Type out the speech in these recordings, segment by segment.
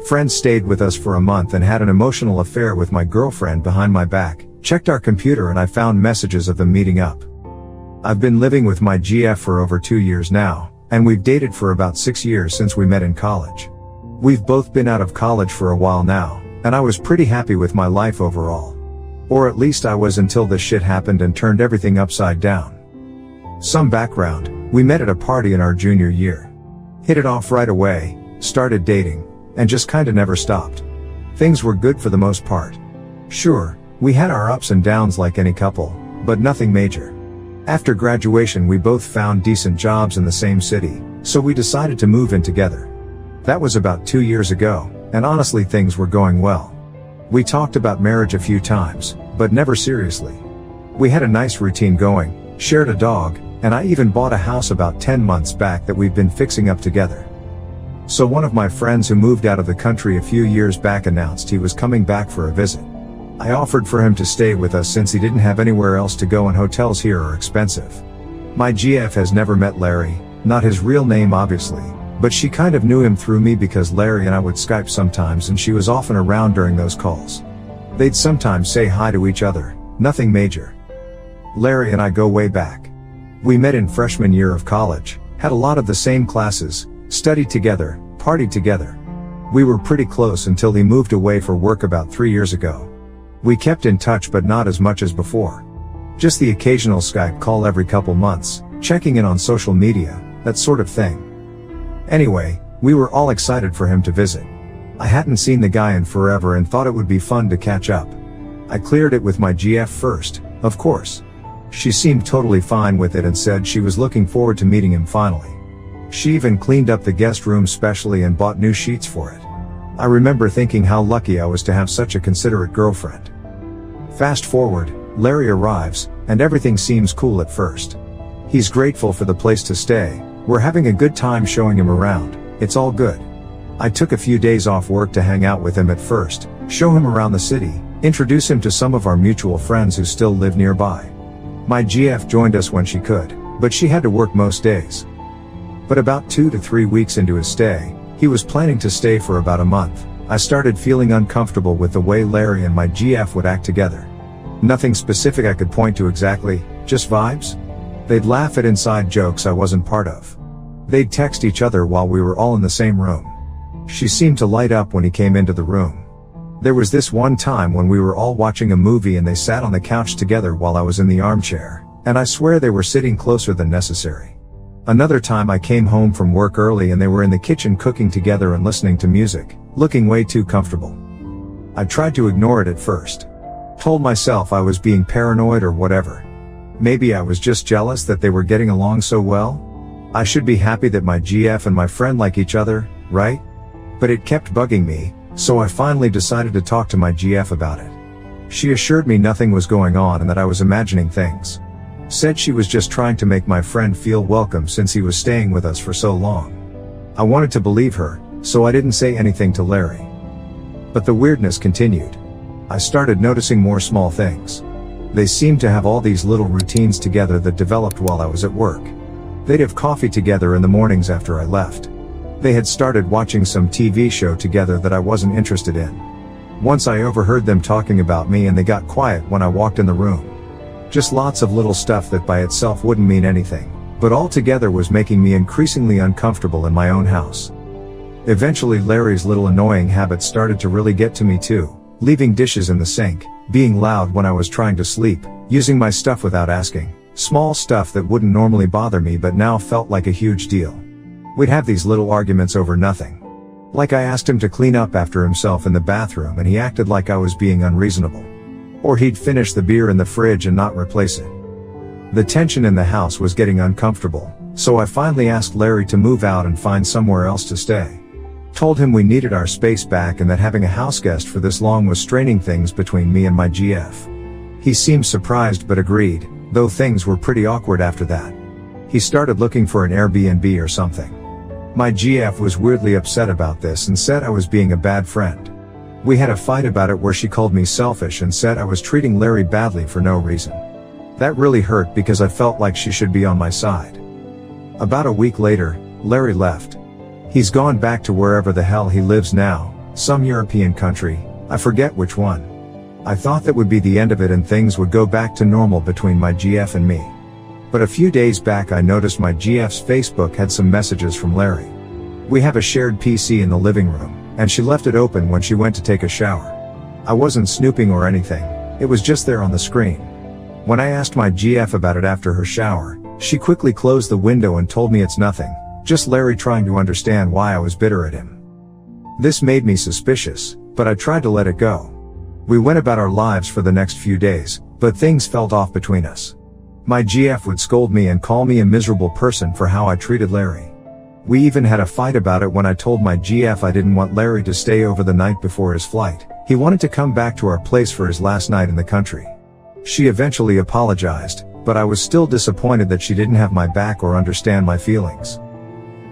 Friends stayed with us for a month and had an emotional affair with my girlfriend behind my back. Checked our computer and I found messages of them meeting up. I've been living with my GF for over 2 years now, and we've dated for about 6 years since we met in college. We've both been out of college for a while now, and I was pretty happy with my life overall. Or at least I was until this shit happened and turned everything upside down. Some background: we met at a party in our junior year. Hit it off right away, started dating, and just kinda never stopped. Things were good for the most part. Sure, we had our ups and downs like any couple, but nothing major. After graduation we both found decent jobs in the same city, so we decided to move in together. That was about 2 years ago, and honestly things were going well. We talked about marriage a few times, but never seriously. We had a nice routine going, shared a dog, and I even bought a house about 10 months back that we've been fixing up together. So one of my friends who moved out of the country a few years back announced he was coming back for a visit. I offered for him to stay with us since he didn't have anywhere else to go and hotels here are expensive. My GF has never met Larry, not his real name obviously, but she kind of knew him through me because Larry and I would Skype sometimes and she was often around during those calls. They'd sometimes say hi to each other, nothing major. Larry and I go way back. We met in freshman year of college, had a lot of the same classes, studied together, partied together. We were pretty close until he moved away for work about 3 years ago. We kept in touch but not as much as before. Just the occasional Skype call every couple months, checking in on social media, that sort of thing. Anyway, we were all excited for him to visit. I hadn't seen the guy in forever and thought it would be fun to catch up. I cleared it with my GF first, of course. She seemed totally fine with it and said she was looking forward to meeting him finally. She even cleaned up the guest room specially and bought new sheets for it. I remember thinking how lucky I was to have such a considerate girlfriend. Fast forward, Larry arrives, and everything seems cool at first. He's grateful for the place to stay, we're having a good time showing him around, it's all good. I took a few days off work to hang out with him at first, show him around the city, introduce him to some of our mutual friends who still live nearby. My GF joined us when she could, but she had to work most days. But about 2 to 3 weeks into his stay, he was planning to stay for about a month. I started feeling uncomfortable with the way Larry and my GF would act together. Nothing specific I could point to exactly, just vibes. They'd laugh at inside jokes I wasn't part of. They'd text each other while we were all in the same room. She seemed to light up when he came into the room. There was this one time when we were all watching a movie and they sat on the couch together while I was in the armchair, and I swear they were sitting closer than necessary. Another time I came home from work early and they were in the kitchen cooking together and listening to music, looking way too comfortable. I tried to ignore it at first. Told myself I was being paranoid or whatever. Maybe I was just jealous that they were getting along so well. I should be happy that my GF and my friend like each other, right? But it kept bugging me, so I finally decided to talk to my GF about it. She assured me nothing was going on and that I was imagining things. Said she was just trying to make my friend feel welcome since he was staying with us for so long. I wanted to believe her, so I didn't say anything to Larry. But the weirdness continued. I started noticing more small things. They seemed to have all these little routines together that developed while I was at work. They'd have coffee together in the mornings after I left. They had started watching some TV show together that I wasn't interested in. Once I overheard them talking about me and they got quiet when I walked in the room. Just lots of little stuff that by itself wouldn't mean anything, but all together was making me increasingly uncomfortable in my own house. Eventually Larry's little annoying habits started to really get to me too, leaving dishes in the sink, being loud when I was trying to sleep, using my stuff without asking, small stuff that wouldn't normally bother me but now felt like a huge deal. We'd have these little arguments over nothing. Like I asked him to clean up after himself in the bathroom and he acted like I was being unreasonable. Or he'd finish the beer in the fridge and not replace it. The tension in the house was getting uncomfortable, so I finally asked Larry to move out and find somewhere else to stay. Told him we needed our space back and that having a house guest for this long was straining things between me and my GF. He seemed surprised but agreed, though things were pretty awkward after that. He started looking for an Airbnb or something. My GF was weirdly upset about this and said I was being a bad friend. We had a fight about it where she called me selfish and said I was treating Larry badly for no reason. That really hurt because I felt like she should be on my side. About a week later, Larry left. He's gone back to wherever the hell he lives now, Some European country, I forget which one. I thought that would be the end of it and things would go back to normal between my GF and me. But a few days back I noticed my GF's Facebook had some messages from Larry. We have a shared PC in the living room, and she left it open when she went to take a shower. I wasn't snooping or anything, it was just there on the screen. When I asked my GF about it after her shower, she quickly closed the window and told me it's nothing, just Larry trying to understand why I was bitter at him. This made me suspicious, but I tried to let it go. We went about our lives for the next few days, but things felt off between us. My GF would scold me and call me a miserable person for how I treated Larry. We even had a fight about it when I told my GF I didn't want Larry to stay over the night before his flight. He wanted to come back to our place for his last night in the country. She eventually apologized, but I was still disappointed that she didn't have my back or understand my feelings.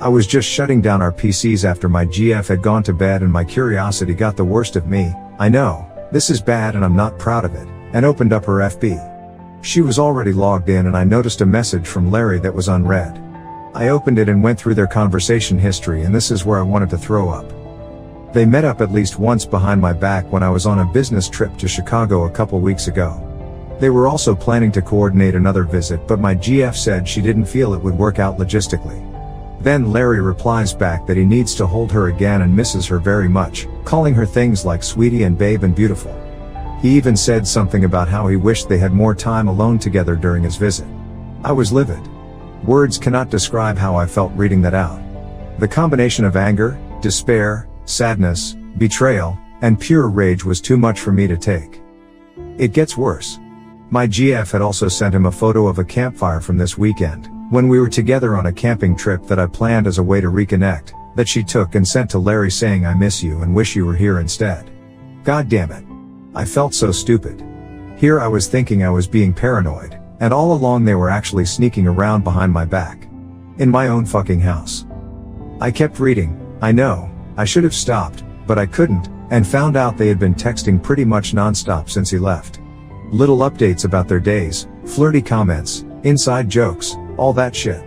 I was just shutting down our PCs after my GF had gone to bed and my curiosity got the worst of me. I know, this is bad and I'm not proud of it, and opened up her FB. She was already logged in and I noticed a message from Larry that was unread. I opened it and went through their conversation history, and this is where I wanted to throw up. They met up at least once behind my back when I was on a business trip to Chicago a couple weeks ago. They were also planning to coordinate another visit, but my GF said she didn't feel it would work out logistically. Then Larry replies back that he needs to hold her again and misses her very much, calling her things like sweetie and babe and beautiful. He even said something about how he wished they had more time alone together during his visit. I was livid. Words cannot describe how I felt reading that out. The combination of anger, despair, sadness, betrayal, and pure rage was too much for me to take. It gets worse. My GF had also sent him a photo of a campfire from this weekend, when we were together on a camping trip that I planned as a way to reconnect, that she took and sent to Larry saying I miss you and wish you were here instead. God damn it. I felt so stupid. Here I was thinking I was being paranoid, and all along they were actually sneaking around behind my back. In my own fucking house. I kept reading. I know, I should have stopped, but I couldn't, and found out they had been texting pretty much non-stop since he left. Little updates about their days, flirty comments, inside jokes, all that shit.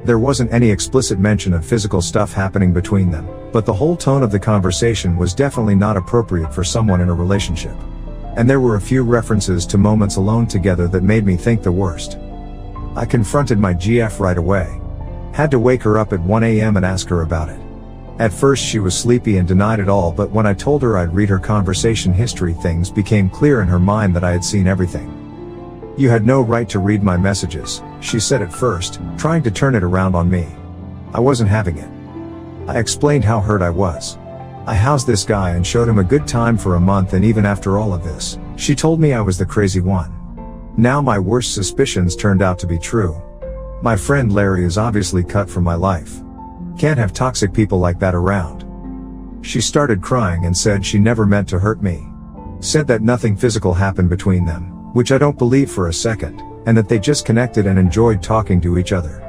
There wasn't any explicit mention of physical stuff happening between them, but the whole tone of the conversation was definitely not appropriate for someone in a relationship. And there were a few references to moments alone together that made me think the worst. I confronted my GF right away. Had to wake her up at 1 a.m. and ask her about it. At first she was sleepy and denied it all, but when I told her I'd read her conversation history, things became clear in her mind that I had seen everything. You had no right to read my messages, she said at first, trying to turn it around on me. I wasn't having it. I explained how hurt I was. I housed this guy and showed him a good time for a month, and even after all of this, she told me I was the crazy one. Now my worst suspicions turned out to be true. My friend Larry is obviously cut from my life. Can't have toxic people like that around. She started crying and said she never meant to hurt me. Said that nothing physical happened between them, which I don't believe for a second, and that they just connected and enjoyed talking to each other.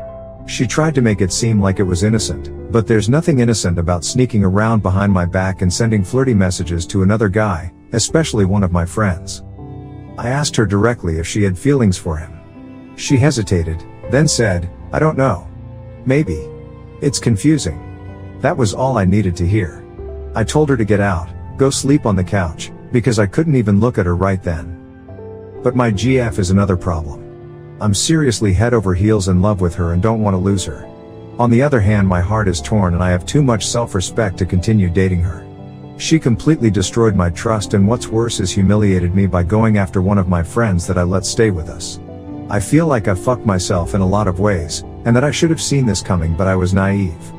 She tried to make it seem like it was innocent, but there's nothing innocent about sneaking around behind my back and sending flirty messages to another guy, especially one of my friends. I asked her directly if she had feelings for him. She hesitated, then said, I don't know. Maybe. It's confusing. That was all I needed to hear. I told her to get out, go sleep on the couch, because I couldn't even look at her right then. But my GF is another problem. I'm seriously head over heels in love with her and don't want to lose her. On the other hand, my heart is torn and I have too much self-respect to continue dating her. She completely destroyed my trust, and what's worse is humiliated me by going after one of my friends that I let stay with us. I feel like I fucked myself in a lot of ways, and that I should have seen this coming, but I was naive.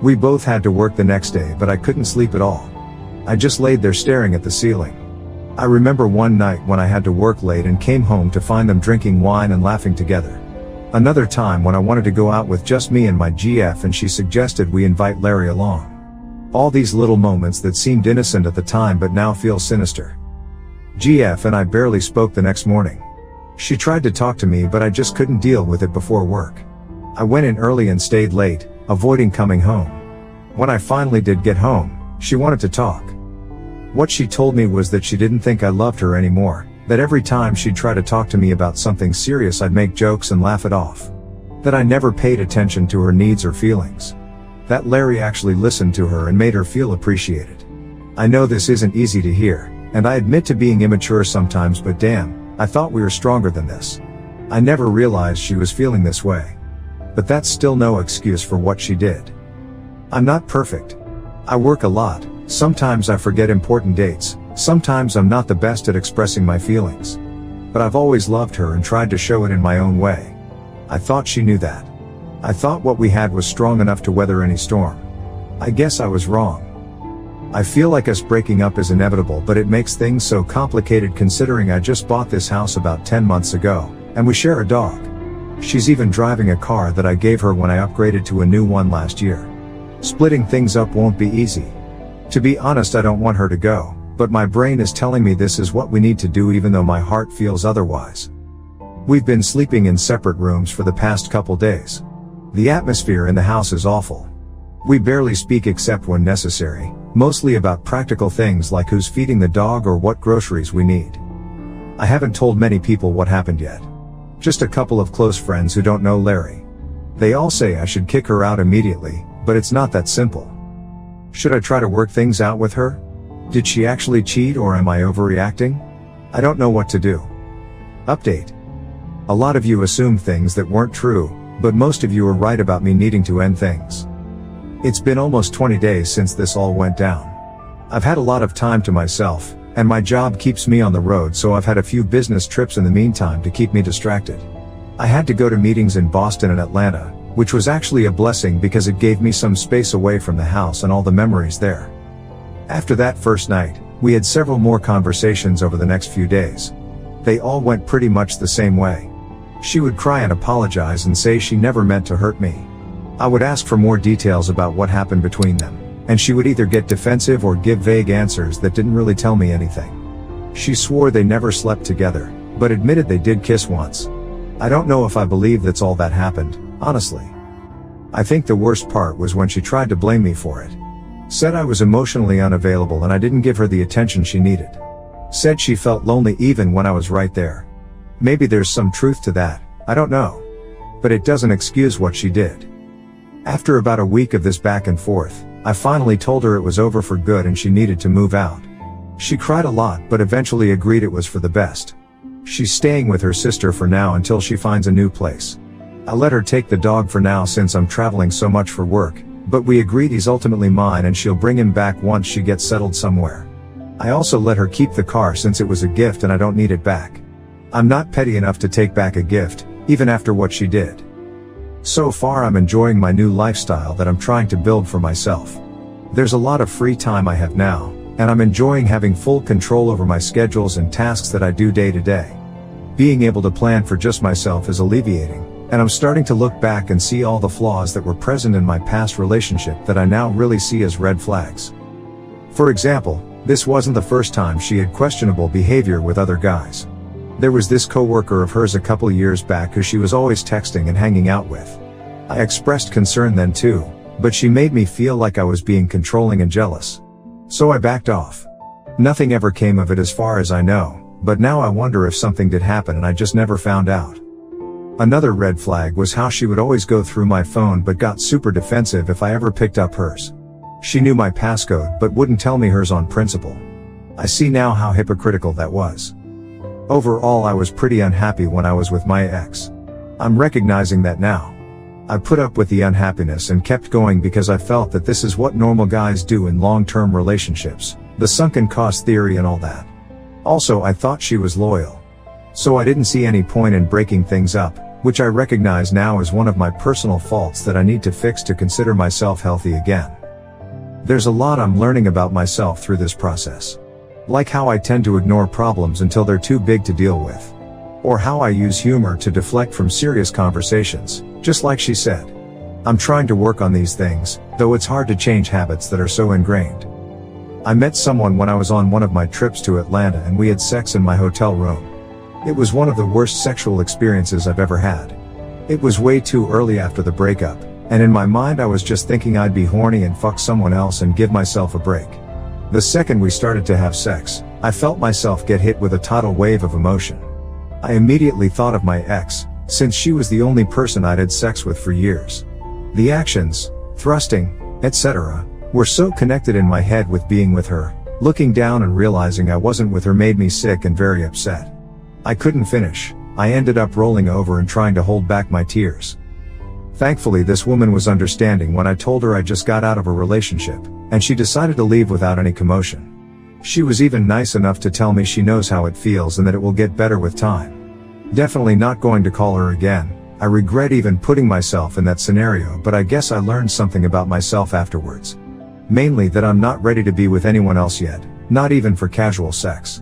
We both had to work the next day, but I couldn't sleep at all. I just laid there staring at the ceiling. I remember one night when I had to work late and came home to find them drinking wine and laughing together. Another time when I wanted to go out with just me and my GF and she suggested we invite Larry along. All these little moments that seemed innocent at the time but now feel sinister. GF and I barely spoke the next morning. She tried to talk to me, but I just couldn't deal with it before work. I went in early and stayed late, avoiding coming home. When I finally did get home, she wanted to talk. What she told me was that she didn't think I loved her anymore, that every time she'd try to talk to me about something serious I'd make jokes and laugh it off. That I never paid attention to her needs or feelings. That Larry actually listened to her and made her feel appreciated. I know this isn't easy to hear, and I admit to being immature sometimes, but damn, I thought we were stronger than this. I never realized she was feeling this way. But that's still no excuse for what she did. I'm not perfect. I work a lot, sometimes I forget important dates, sometimes I'm not the best at expressing my feelings. But I've always loved her and tried to show it in my own way. I thought she knew that. I thought what we had was strong enough to weather any storm. I guess I was wrong. I feel like us breaking up is inevitable, but it makes things so complicated considering I just bought this house about 10 months ago, and we share a dog. She's even driving a car that I gave her when I upgraded to a new one last year. Splitting things up won't be easy. To be honest, I don't want her to go, but my brain is telling me this is what we need to do even though my heart feels otherwise. We've been sleeping in separate rooms for the past couple days. The atmosphere in the house is awful. We barely speak except when necessary, mostly about practical things like who's feeding the dog or what groceries we need. I haven't told many people what happened yet. Just a couple of close friends who don't know Larry. They all say I should kick her out immediately, but it's not that simple. Should I try to work things out with her? Did she actually cheat or am I overreacting? I don't know what to do. Update. A lot of you assumed things that weren't true, but most of you are right about me needing to end things. It's been almost 20 days since this all went down. I've had a lot of time to myself, and my job keeps me on the road, so I've had a few business trips in the meantime to keep me distracted. I had to go to meetings in Boston and Atlanta, which was actually a blessing because it gave me some space away from the house and all the memories there. After that first night, we had several more conversations over the next few days. They all went pretty much the same way. She would cry and apologize and say she never meant to hurt me. I would ask for more details about what happened between them, and she would either get defensive or give vague answers that didn't really tell me anything. She swore they never slept together, but admitted they did kiss once. I don't know if I believe that's all that happened, honestly. I think the worst part was when she tried to blame me for it. Said I was emotionally unavailable and I didn't give her the attention she needed. Said she felt lonely even when I was right there. Maybe there's some truth to that, I don't know. But it doesn't excuse what she did. After about a week of this back and forth, I finally told her it was over for good and she needed to move out. She cried a lot but eventually agreed it was for the best. She's staying with her sister for now until she finds a new place. I let her take the dog for now since I'm traveling so much for work, but we agreed he's ultimately mine and she'll bring him back once she gets settled somewhere. I also let her keep the car since it was a gift and I don't need it back. I'm not petty enough to take back a gift, even after what she did. So far I'm enjoying my new lifestyle that I'm trying to build for myself. There's a lot of free time I have now, and I'm enjoying having full control over my schedules and tasks that I do day to day. Being able to plan for just myself is alleviating, and I'm starting to look back and see all the flaws that were present in my past relationship that I now really see as red flags. For example, this wasn't the first time she had questionable behavior with other guys. There was this coworker of hers a couple years back who she was always texting and hanging out with. I expressed concern then too, but she made me feel like I was being controlling and jealous. So I backed off. Nothing ever came of it as far as I know, but now I wonder if something did happen and I just never found out. Another red flag was how she would always go through my phone but got super defensive if I ever picked up hers. She knew my passcode but wouldn't tell me hers on principle. I see now how hypocritical that was. Overall, I was pretty unhappy when I was with my ex. I'm recognizing that now. I put up with the unhappiness and kept going because I felt that this is what normal guys do in long-term relationships, the sunken cost theory and all that. Also, I thought she was loyal. So I didn't see any point in breaking things up, which I recognize now as one of my personal faults that I need to fix to consider myself healthy again. There's a lot I'm learning about myself through this process. Like how I tend to ignore problems until they're too big to deal with. Or how I use humor to deflect from serious conversations, just like she said. I'm trying to work on these things, though it's hard to change habits that are so ingrained. I met someone when I was on one of my trips to Atlanta and we had sex in my hotel room. It was one of the worst sexual experiences I've ever had. It was way too early after the breakup, and in my mind I was just thinking I'd be horny and fuck someone else and give myself a break. The second we started to have sex, I felt myself get hit with a tidal wave of emotion. I immediately thought of my ex, since she was the only person I'd had sex with for years. The actions, thrusting, etc., were so connected in my head with being with her, Looking down and realizing I wasn't with her made me sick and very upset. I couldn't finish. I ended up rolling over and trying to hold back my tears. Thankfully, this woman was understanding when I told her I just got out of a relationship, and she decided to leave without any commotion. She was even nice enough to tell me she knows how it feels and that it will get better with time. Definitely not going to call her again. I regret even putting myself in that scenario, but I guess I learned something about myself afterwards. Mainly that I'm not ready to be with anyone else yet, not even for casual sex.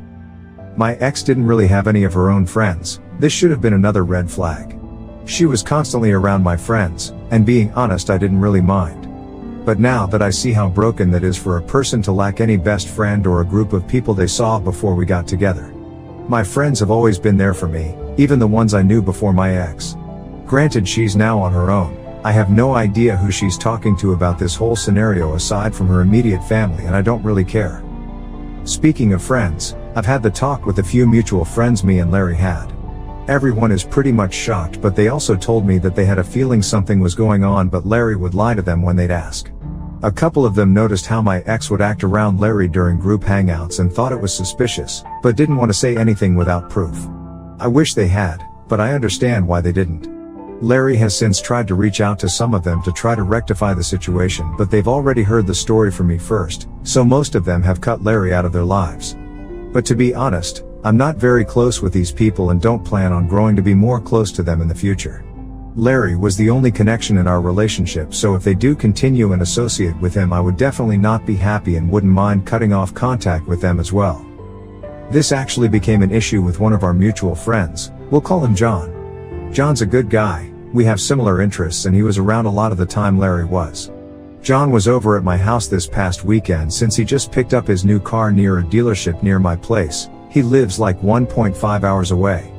My ex didn't really have any of her own friends. This should have been another red flag. She was constantly around my friends, and being honest, I didn't really mind. But now that I see how broken that is for a person to lack any best friend or a group of people they saw before we got together. My friends have always been there for me, even the ones I knew before my ex. Granted, she's now on her own. I have no idea who she's talking to about this whole scenario aside from her immediate family, and I don't really care. Speaking of friends, I've had the talk with a few mutual friends me and Larry had. Everyone is pretty much shocked, but they also told me that they had a feeling something was going on, but Larry would lie to them when they'd ask. A couple of them noticed how my ex would act around Larry during group hangouts and thought it was suspicious, but didn't want to say anything without proof. I wish they had, but I understand why they didn't. Larry has since tried to reach out to some of them to try to rectify the situation, but they've already heard the story from me first, so most of them have cut Larry out of their lives. But to be honest, I'm not very close with these people and don't plan on growing to be more close to them in the future. Larry was the only connection in our relationship, so if they do continue and associate with him, I would definitely not be happy and wouldn't mind cutting off contact with them as well. This actually became an issue with one of our mutual friends. We'll call him John. John's a good guy, we have similar interests, and he was around a lot of the time Larry was. John was over at my house this past weekend since he just picked up his new car near a dealership near my place. He lives like 1.5 hours away.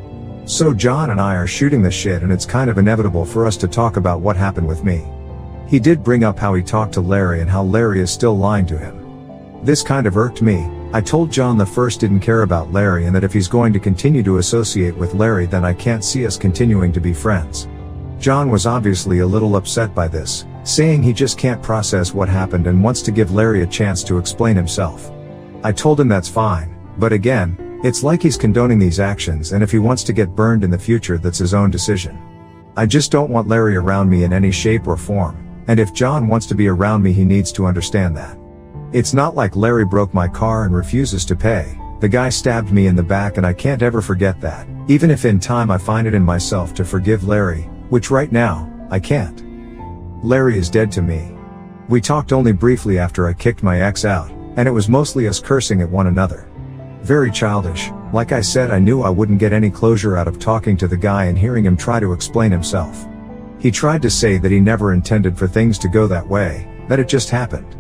So John and I are shooting the shit, and it's kind of inevitable for us to talk about what happened with me. He did bring up how he talked to Larry and how Larry is still lying to him. This kind of irked me. I told John the first didn't care about Larry, and that if he's going to continue to associate with Larry, then I can't see us continuing to be friends. John was obviously a little upset by this, saying he just can't process what happened and wants to give Larry a chance to explain himself. I told him that's fine, but again, it's like he's condoning these actions, and if he wants to get burned in the future, that's his own decision. I just don't want Larry around me in any shape or form, and if John wants to be around me, he needs to understand that. It's not like Larry broke my car and refuses to pay. The guy stabbed me in the back, and I can't ever forget that, even if in time I find it in myself to forgive Larry, which right now, I can't. Larry is dead to me. We talked only briefly after I kicked my ex out, and it was mostly us cursing at one another. Very childish. Like I said, I knew I wouldn't get any closure out of talking to the guy and hearing him try to explain himself. He tried to say that he never intended for things to go that way, that it just happened.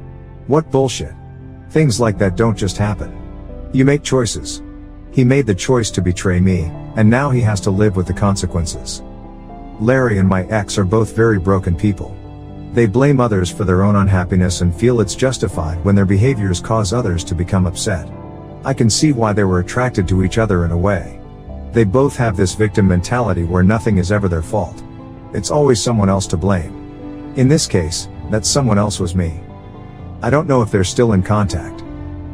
What bullshit. Things like that don't just happen. You make choices. He made the choice to betray me, and now he has to live with the consequences. Larry and my ex are both very broken people. They blame others for their own unhappiness and feel it's justified when their behaviors cause others to become upset. I can see why they were attracted to each other in a way. They both have this victim mentality where nothing is ever their fault. It's always someone else to blame. In this case, that someone else was me. I don't know if they're still in contact.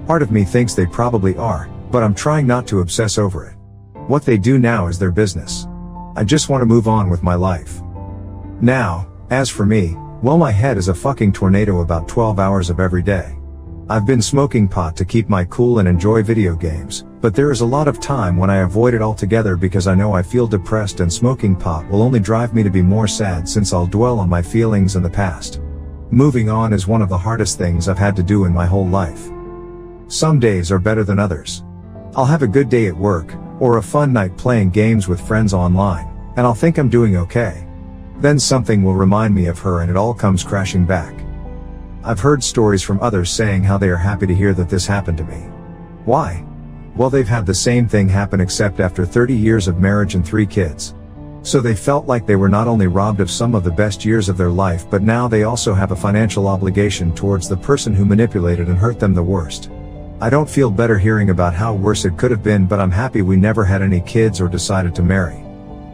Part of me thinks they probably are, but I'm trying not to obsess over it. What they do now is their business. I just want to move on with my life. Now, as for me, well, my head is a fucking tornado about 12 hours of every day. I've been smoking pot to keep my cool and enjoy video games, but there is a lot of time when I avoid it altogether because I know I feel depressed, and smoking pot will only drive me to be more sad since I'll dwell on my feelings and the past. Moving on is one of the hardest things I've had to do in my whole life. Some days are better than others. I'll have a good day at work, or a fun night playing games with friends online, and I'll think I'm doing okay. Then something will remind me of her and it all comes crashing back. I've heard stories from others saying how they are happy to hear that this happened to me. Why? Well, they've had the same thing happen, except after 30 years of marriage and 3 kids. So they felt like they were not only robbed of some of the best years of their life, but now they also have a financial obligation towards the person who manipulated and hurt them the worst. I don't feel better hearing about how worse it could have been, but I'm happy we never had any kids or decided to marry.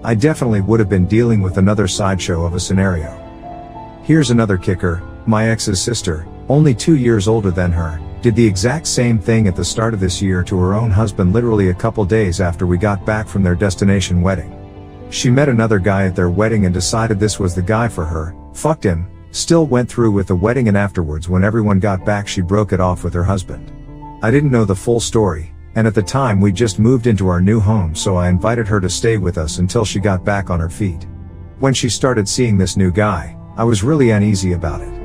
I definitely would have been dealing with another sideshow of a scenario. Here's another kicker. My ex's sister, only 2 years older than her, Did the exact same thing at the start of this year to her own husband literally a couple days after we got back from their destination wedding. She met another guy at their wedding and decided this was the guy for her, fucked him, still went through with the wedding, and afterwards when everyone got back she broke it off with her husband. I didn't know the full story, and at the time we just moved into our new home, so I invited her to stay with us until she got back on her feet. When she started seeing this new guy, I was really uneasy about it.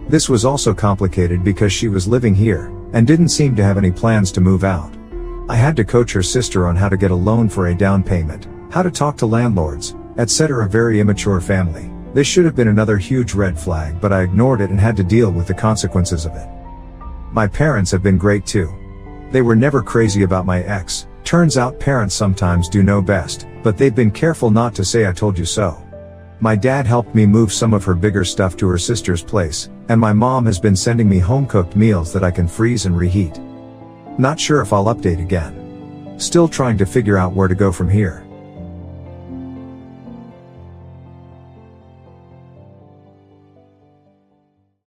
This was also complicated because she was living here, and didn't seem to have any plans to move out. I had to coach her sister on how to get a loan for a down payment, how to talk to landlords, etc. A very immature family. This should have been another huge red flag, but I ignored it and had to deal with the consequences of it. My parents have been great too. They were never crazy about my ex. Turns out parents sometimes do know best, but they've been careful not to say I told you so. My dad helped me move some of her bigger stuff to her sister's place, and my mom has been sending me home-cooked meals that I can freeze and reheat. Not sure if I'll update again. Still trying to figure out where to go from here.